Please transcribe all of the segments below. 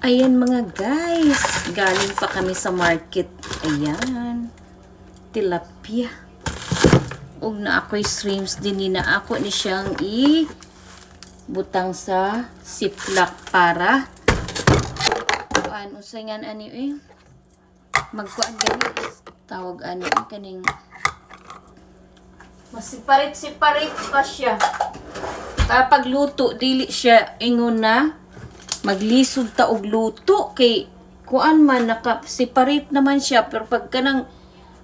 Ayan mga guys, galing pa kami sa market. Ayan, tilapia. Ug na ako'y shrimps din na ako ni siyang butang sa ziplock para usay nga ani magkuan gani tawag ani kaning masiparit-siparit pa siya. Kapag luto dili siya ingon na maglisod ta og luto kay kuan man naka-separate naman siya pero pag kanang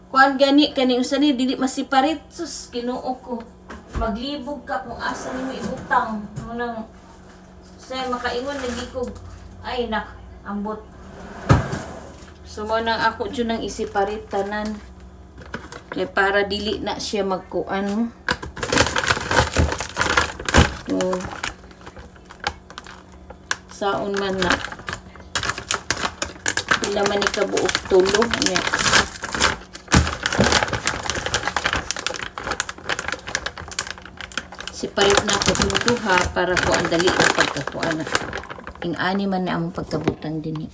kuan gani kani usa ni dili masiparit sus Ginoo ko maglibog ka kung asa nimo ibutang munang say makaingon lagi ko ay nak ambot so mo nang ako jud nang isiparit tanan kay para dili na siya magkuan saon man na pila man ikabuok tulo niya. Siparit na ako duha para ko ang dali na pagkakuan na ing-ani man na among pagkabutang din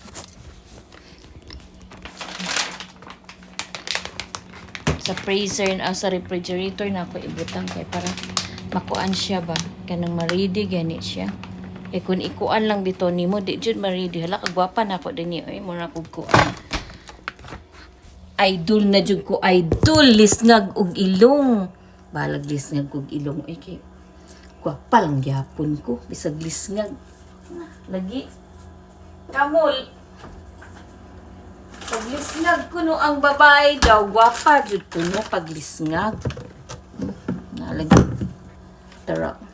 sa freezer sa refrigerator na ako ibutang kay para makuan siya ba kanang ma-ready gani siya. Eh kung ikuan lang dito nimo di jud ma-ready hala kagwapa na ako dinhi ay mo na kog kuan. Idol na jud ko idol lisngag og ilong. Balag lisngag og ilong ay kay gwapa lang gyapon ko bisag lisngag. Lagi kamol. Pag lisngag kuno ang babae daw gwapa jud kuno pag lisngag. Nalagi. Tara.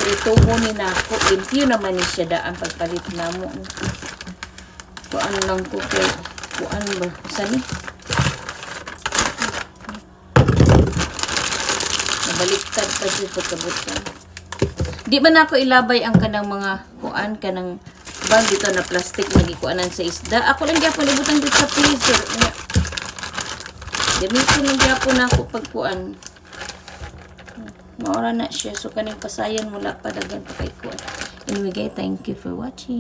Ito mo ni nako, limpyo naman ni siya daan pagpalit na mo. Kuan lang ko kay, kuan ba? Saan nabaliktad pa siya pagkabutan. Di man ako ilabay ang kanang mga kuan, kanang bag dito na plastic na gikuanan sa isda. Ako lang gyapon ibutan dito sa freezer. Gamitin lang gyapon ako pagkuan. Maura na siya. So, kaning pasayan mula pa dagan pa kay kuan. Anyway, guys, thank you for watching.